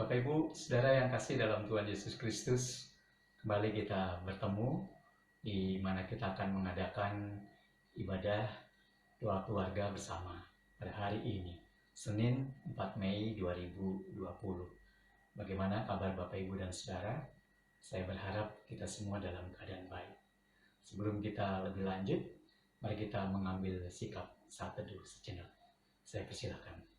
Bapak Ibu, Saudara yang kasih dalam Tuhan Yesus Kristus, kembali kita bertemu di mana kita akan mengadakan ibadah doa keluarga bersama pada hari ini, Senin 4 Mei 2020. Bagaimana kabar Bapak Ibu dan Saudara? Saya berharap kita semua dalam keadaan baik. Sebelum kita lebih lanjut, mari kita mengambil sikap saat teduh sejenak. Saya persilakan.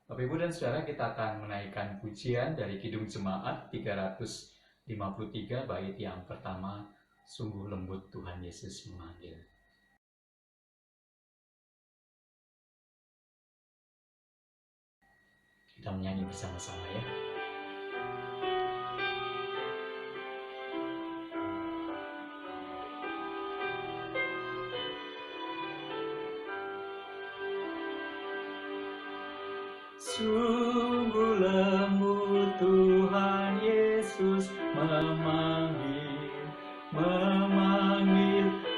Bapak Ibu dan Saudara, kita akan menaikkan pujian dari Kidung Jemaat 353 bait yang pertama, Sungguh Lembut Tuhan Yesus Memanggil. Kita menyanyi bersama-sama ya. Sungguh lembut Tuhan Yesus memanggil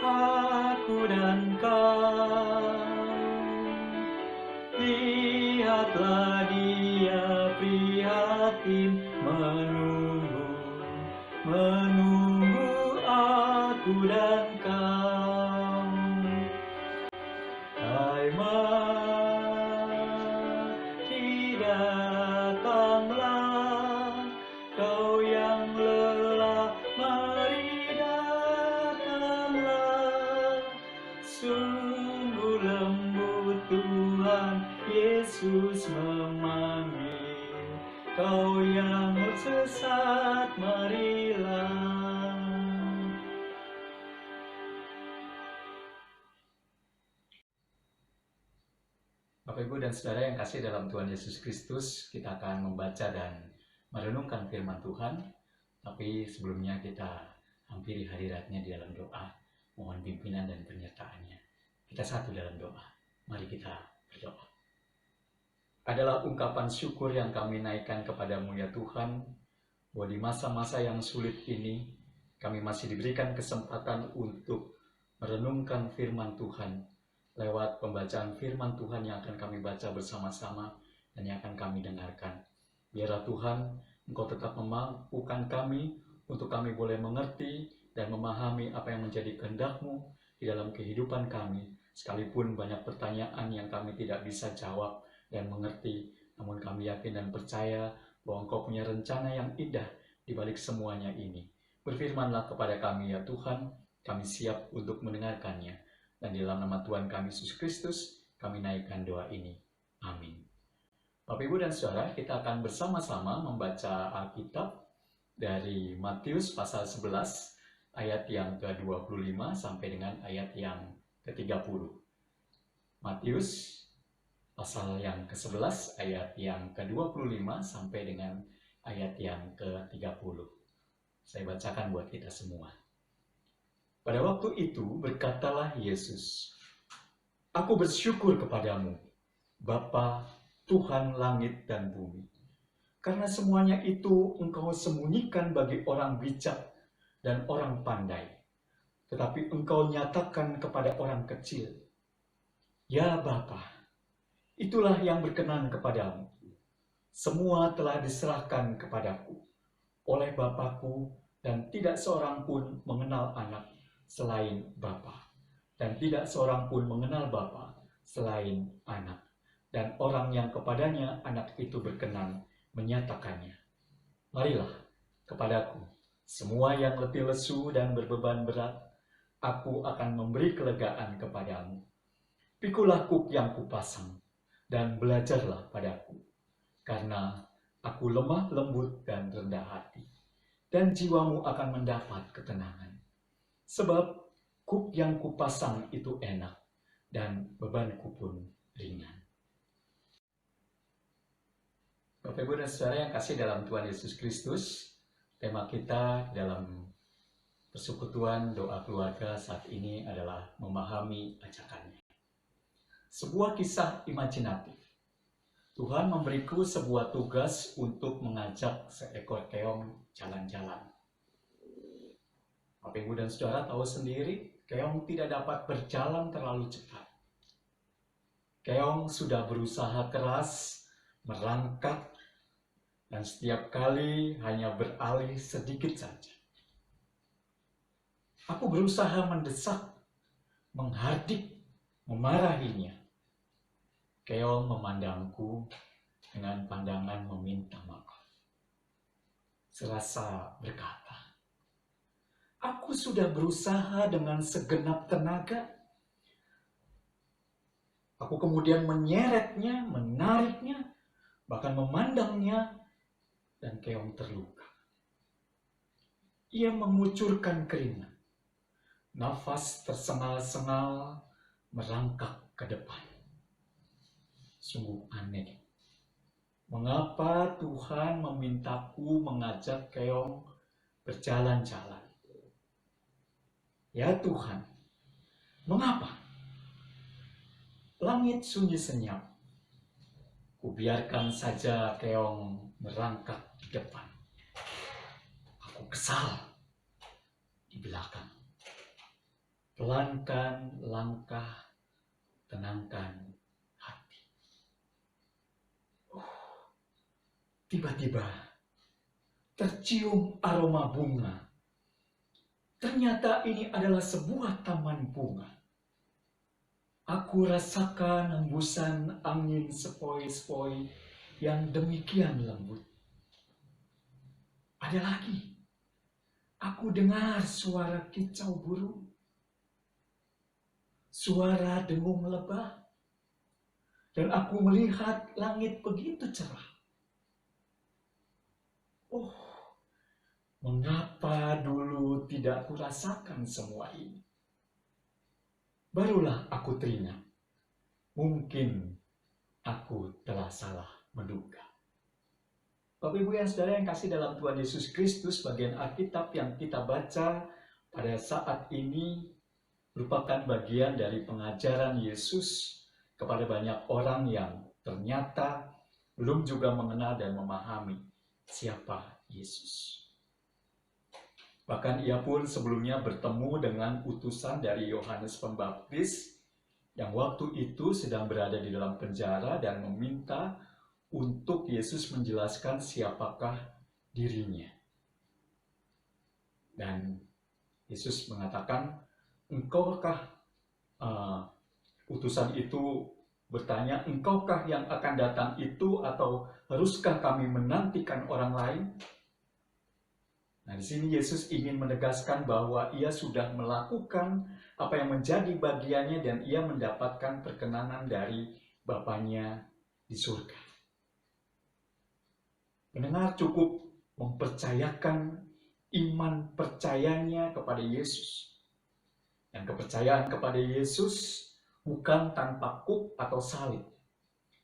aku dan kau. Lihatlah Dia prihatin menunggu aku dan kau. Hai datanglah, kau yang lelah, mari datanglah. Sungguh lembut Tuhan Yesus memanggil, kau yang sesat, marilah. Bapak Ibu dan Saudara yang kasih dalam Tuhan Yesus Kristus, kita akan membaca dan merenungkan firman Tuhan. Tapi sebelumnya kita hampiri hadiratnya di dalam doa. Mohon pimpinan dan penyertaannya. Kita satu dalam doa. Mari kita berdoa. Adalah ungkapan syukur yang kami naikkan kepadamu ya Tuhan, bahwa di masa-masa yang sulit ini, kami masih diberikan kesempatan untuk merenungkan firman Tuhan, lewat pembacaan firman Tuhan yang akan kami baca bersama-sama dan yang akan kami dengarkan. Biarlah Tuhan, Engkau tetap memampukan kami untuk kami boleh mengerti dan memahami apa yang menjadi kehendak-Mu di dalam kehidupan kami. Sekalipun banyak pertanyaan yang kami tidak bisa jawab dan mengerti, namun kami yakin dan percaya bahwa Engkau punya rencana yang indah di balik semuanya ini. Berfirmanlah kepada kami ya Tuhan, kami siap untuk mendengarkannya. Dan di dalam nama Tuhan kami Yesus Kristus, kami naikkan doa ini. Amin. Bapak Ibu dan Saudara, kita akan bersama-sama membaca Alkitab dari Matius pasal 11, ayat yang ke-25 sampai dengan ayat yang ke-30. Matius pasal yang ke-11, ayat yang ke-25 sampai dengan ayat yang ke-30. Saya bacakan buat kita semua. Pada waktu itu berkatalah Yesus, "Aku bersyukur kepadamu, Bapa, Tuhan langit dan bumi, karena semuanya itu Engkau sembunyikan bagi orang bijak dan orang pandai, tetapi Engkau nyatakan kepada orang kecil. Ya Bapa, itulah yang berkenan kepadamu. Semua telah diserahkan kepadaku oleh Bapa-Ku, dan tidak seorang pun mengenal anak selain Bapa, dan tidak seorang pun mengenal Bapa selain anak, dan orang yang kepadanya anak itu berkenan menyatakannya. Marilah kepadaku, semua yang letih lesu dan berbeban berat, aku akan memberi kelegaan kepadamu. Pikulah kuk yang kupasang, dan belajarlah padaku, karena aku lemah lembut dan rendah hati, dan jiwamu akan mendapat ketenangan. Sebab kuk yang kupasang itu enak, dan bebanku pun ringan." Bapak Ibu dan Saudara yang kasih dalam Tuhan Yesus Kristus, tema kita dalam persekutuan doa keluarga saat ini adalah memahami ajakannya. Sebuah kisah imajinatif. Tuhan memberiku sebuah tugas untuk mengajak seekor keong jalan-jalan. Bapak Ibu dan Saudara tahu sendiri Keong tidak dapat berjalan terlalu cepat. Keong sudah berusaha keras merangkak dan setiap kali hanya beralih sedikit saja. Aku berusaha mendesak, menghardik, memarahinya. Keong memandangku dengan pandangan meminta maaf. Serasa berkata, aku sudah berusaha dengan segenap tenaga. Aku kemudian menyeretnya, menariknya, bahkan memandangnya, dan Keong terluka. Ia mengucurkan keringat. Nafas tersengal-sengal merangkak ke depan. Sungguh aneh. Mengapa Tuhan memintaku mengajak Keong berjalan-jalan? Ya Tuhan, mengapa? Langit sunyi senyap. Kubiarkan saja Keong merangkak di depan. Aku kesal di belakang. Pelankan langkah, tenangkan hati. Tiba-tiba tercium aroma bunga. Ternyata ini adalah sebuah taman bunga. Aku rasakan hembusan angin sepoi-sepoi yang demikian lembut. Ada lagi. Aku dengar suara kicau burung. Suara dengung lebah. Dan aku melihat langit begitu cerah. Oh, mengapa dulu tidak kurasakan semua ini? Barulah aku teringat. Mungkin aku telah salah menduga. Bapak Ibu yang saudara yang kasih dalam Tuhan Yesus Kristus, bagian Alkitab yang kita baca pada saat ini merupakan bagian dari pengajaran Yesus kepada banyak orang yang ternyata belum juga mengenal dan memahami siapa Yesus. Bahkan ia pun sebelumnya bertemu dengan utusan dari Yohanes Pembaptis yang waktu itu sedang berada di dalam penjara dan meminta untuk Yesus menjelaskan siapakah dirinya. Dan Yesus mengatakan, engkaukah, utusan itu bertanya, engkaukah yang akan datang itu atau haruskah kami menantikan orang lain? Nah, di sini Yesus ingin menegaskan bahwa ia sudah melakukan apa yang menjadi bagiannya dan ia mendapatkan perkenanan dari Bapanya di surga. Pendengar cukup mempercayakan iman percayanya kepada Yesus. Dan kepercayaan kepada Yesus bukan tanpa kuk atau salib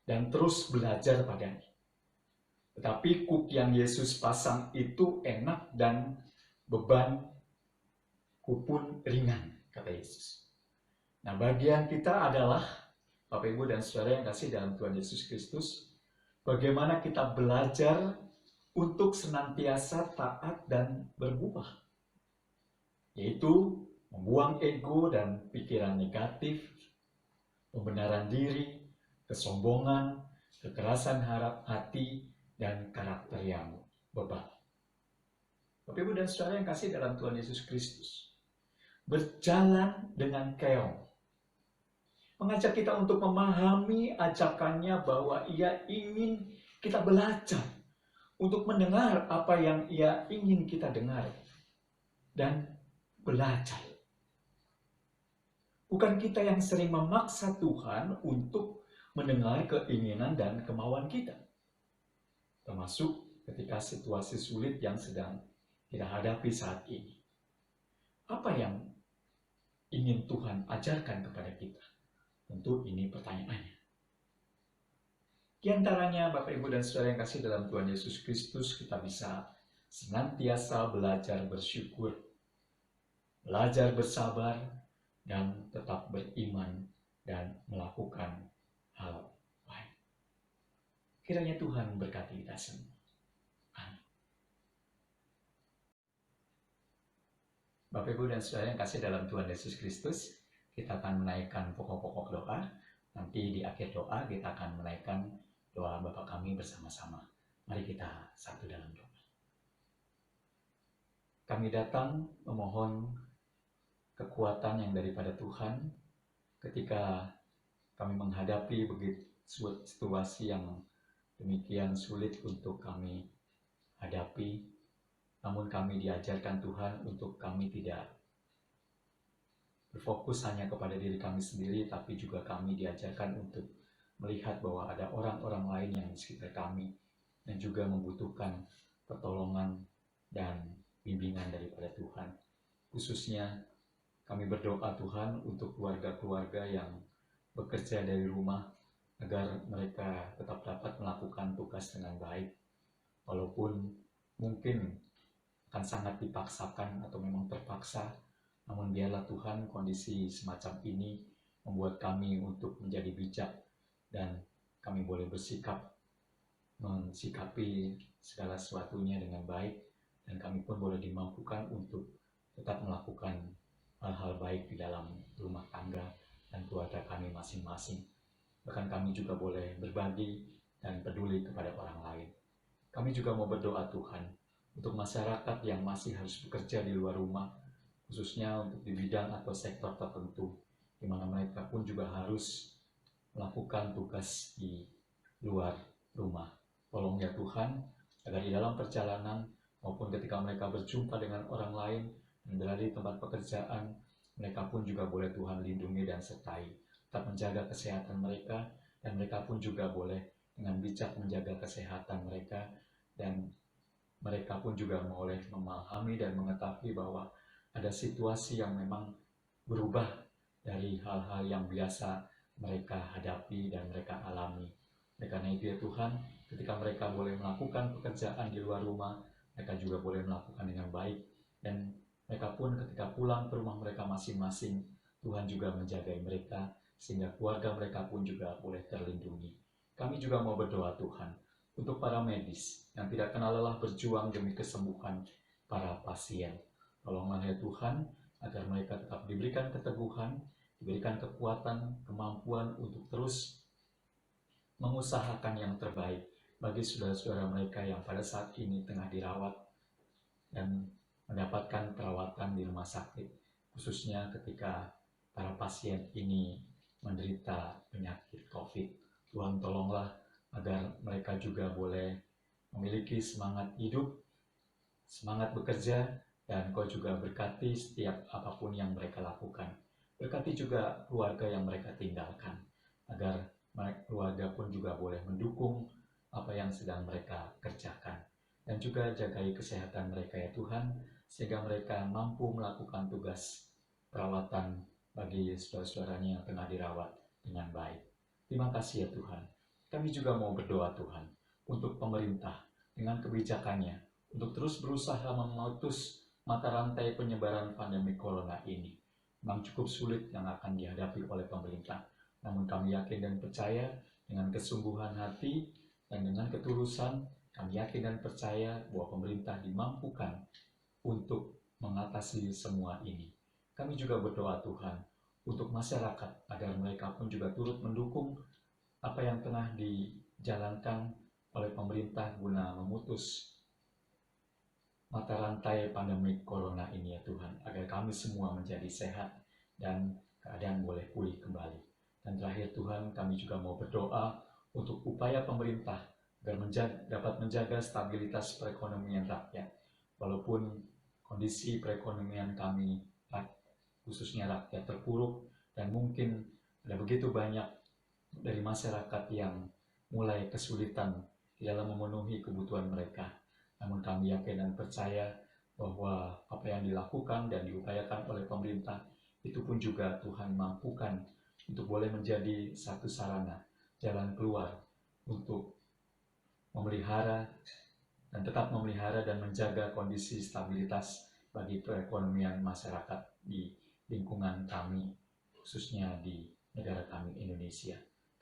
dan terus belajar padanya. Tetapi kuk yang Yesus pasang itu enak dan beban pun ringan, kata Yesus. Nah, bagian kita adalah, Bapak Ibu dan Saudara yang kasih dalam Tuhan Yesus Kristus, bagaimana kita belajar untuk senantiasa taat dan berbuah. Yaitu membuang ego dan pikiran negatif, pembenaran diri, kesombongan, kekerasan hati, dan karakter yang bebal. Bapak Ibu dan Saudara yang kasih dalam Tuhan Yesus Kristus, berjalan dengan Keong mengajak kita untuk memahami ajakannya bahwa ia ingin kita belajar untuk mendengar apa yang ia ingin kita dengar dan belajar. Bukan kita yang sering memaksa Tuhan untuk mendengar keinginan dan kemauan kita. Termasuk ketika situasi sulit yang sedang kita hadapi saat ini. Apa yang ingin Tuhan ajarkan kepada kita? Tentu ini pertanyaannya. Di antaranya Bapak Ibu dan Saudara yang kasih dalam Tuhan Yesus Kristus, kita bisa senantiasa belajar bersyukur, belajar bersabar, dan tetap beriman dan melakukan hal baik. Kiranya Tuhan berkati kita semua. Bapak, Ibu, dan Saudara yang kasih dalam Tuhan Yesus Kristus, kita akan menaikkan pokok-pokok doa. Nanti di akhir doa kita akan menaikkan doa Bapa kami bersama-sama. Mari kita satu dalam doa. Kami datang memohon kekuatan yang daripada Tuhan ketika kami menghadapi begitu situasi yang demikian sulit untuk kami hadapi. Namun kami diajarkan Tuhan untuk kami tidak berfokus hanya kepada diri kami sendiri, tapi juga kami diajarkan untuk melihat bahwa ada orang-orang lain yang di sekitar kami dan juga membutuhkan pertolongan dan bimbingan daripada Tuhan. Khususnya kami berdoa Tuhan untuk keluarga-keluarga yang bekerja dari rumah agar mereka tetap dapat melakukan tugas dengan baik, walaupun mungkin akan sangat dipaksakan atau memang terpaksa. Namun biarlah Tuhan kondisi semacam ini membuat kami untuk menjadi bijak dan kami boleh mensikapi segala sesuatunya dengan baik, dan kami pun boleh dimampukan untuk tetap melakukan hal-hal baik di dalam rumah tangga dan keluarga kami masing-masing. Bahkan kami juga boleh berbagi dan peduli kepada orang lain. Kami juga mau berdoa Tuhan untuk masyarakat yang masih harus bekerja di luar rumah, khususnya untuk di bidang atau sektor tertentu, di mana mereka pun juga harus melakukan tugas di luar rumah. Tolong ya Tuhan, agar di dalam perjalanan maupun ketika mereka berjumpa dengan orang lain dan berada di tempat pekerjaan, mereka pun juga boleh Tuhan lindungi dan sertai, tetap menjaga kesehatan mereka, dan mereka pun juga boleh dengan bijak menjaga kesehatan mereka, dan mereka pun juga boleh memahami dan mengetahui bahwa ada situasi yang memang berubah dari hal-hal yang biasa mereka hadapi dan mereka alami. Oleh karena itu ya Tuhan, ketika mereka boleh melakukan pekerjaan di luar rumah, mereka juga boleh melakukan dengan baik, dan mereka pun ketika pulang ke rumah mereka masing-masing, Tuhan juga menjaga mereka, sehingga keluarga mereka pun juga boleh terlindungi. Kami juga mau berdoa Tuhan untuk para medis yang tidak kenal lelah berjuang demi kesembuhan para pasien. Tolonglah ya Tuhan, agar mereka tetap diberikan keteguhan, diberikan kekuatan, kemampuan untuk terus mengusahakan yang terbaik bagi saudara-saudara mereka yang pada saat ini tengah dirawat dan mendapatkan perawatan di rumah sakit, khususnya ketika para pasien ini menderita penyakit COVID. Tuhan tolonglah agar mereka juga boleh memiliki semangat hidup, semangat bekerja, dan Kau juga berkati setiap apapun yang mereka lakukan. Berkati juga keluarga yang mereka tinggalkan, agar keluarga pun juga boleh mendukung apa yang sedang mereka kerjakan. Dan juga jagai kesehatan mereka ya Tuhan, sehingga mereka mampu melakukan tugas perawatan bagi saudara-saudaranya yang tengah dirawat dengan baik. Terima kasih ya Tuhan. Kami juga mau berdoa Tuhan untuk pemerintah dengan kebijakannya untuk terus berusaha memutus mata rantai penyebaran pandemi corona ini. Memang cukup sulit yang akan dihadapi oleh pemerintah. Namun kami yakin dan percaya dengan kesungguhan hati dan dengan ketulusan, kami yakin dan percaya bahwa pemerintah dimampukan untuk mengatasi semua ini. Kami juga berdoa Tuhan untuk masyarakat agar mereka pun juga turut mendukung apa yang tengah dijalankan oleh pemerintah guna memutus mata rantai pandemi corona ini ya Tuhan, agar kami semua menjadi sehat dan keadaan boleh pulih kembali. Dan terakhir Tuhan, kami juga mau berdoa untuk upaya pemerintah agar dapat menjaga stabilitas perekonomian rakyat. Walaupun kondisi perekonomian kami, khususnya rakyat, terpuruk, dan mungkin ada begitu banyak dari masyarakat yang mulai kesulitan di dalam memenuhi kebutuhan mereka. Namun kami yakin dan percaya bahwa apa yang dilakukan dan diupayakan oleh pemerintah itu pun juga Tuhan mampukan untuk boleh menjadi satu sarana jalan keluar untuk memelihara dan tetap memelihara dan menjaga kondisi stabilitas bagi perekonomian masyarakat di lingkungan kami, khususnya di negara kami Indonesia.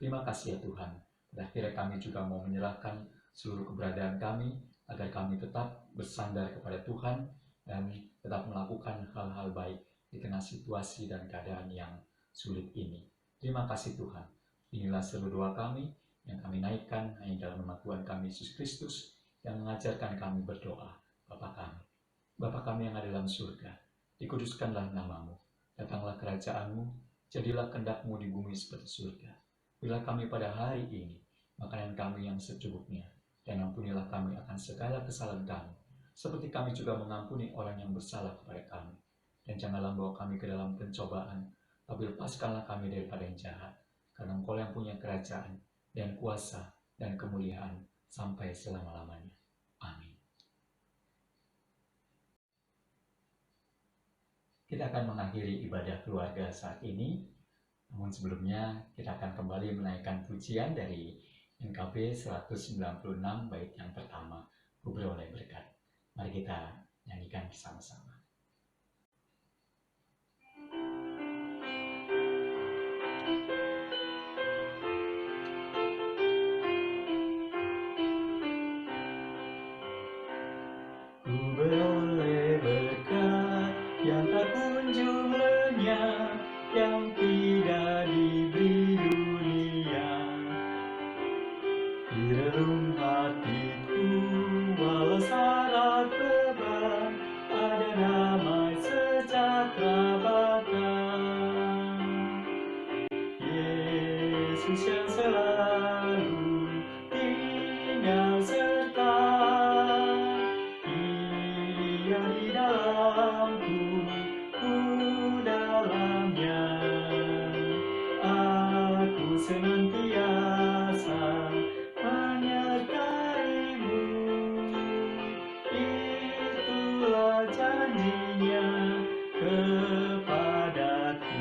Terima kasih ya Tuhan. Pada akhirnya kami juga mau menyerahkan seluruh keberadaan kami agar kami tetap bersandar kepada Tuhan dan tetap melakukan hal-hal baik di tengah situasi dan keadaan yang sulit ini. Terima kasih Tuhan. Inilah seluruh doa kami yang kami naikkan hanya dalam nama Tuhan kami Yesus Kristus yang mengajarkan kami berdoa. Bapa kami yang ada dalam surga, dikuduskanlah namamu, datanglah kerajaanmu, jadilah kehendak-mu di bumi seperti surga. Berilah kami pada hari ini makanan kami yang secukupnya, dan ampunilah kami akan segala kesalahan kami, seperti kami juga mengampuni orang yang bersalah kepada kami. Dan janganlah bawa kami ke dalam pencobaan, tapi lepaskanlah kami daripada yang jahat, karena Engkau yang punya kerajaan, dan kuasa, dan kemuliaan, sampai selama-lamanya. Amin. Kita akan mengakhiri ibadah keluarga saat ini, namun sebelumnya kita akan kembali menaikkan pujian dari NKB 196 bait yang pertama, Ku Beroleh Berkat. Mari kita nyanyikan bersama-sama. Ku beroleh berkat yang tak kunjung lenyap, yang tidak diberi dunia. Di relung hatiku, walau syarat beban, ada damai sejahtera bahkan. Yesus yang selalu tinggal serta, Dia di dalamku, ku dalamnya. Aku senantiasa menyertai-Mu, itulah janjinya kepadaku.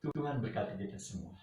Tuhan berkati kita semua.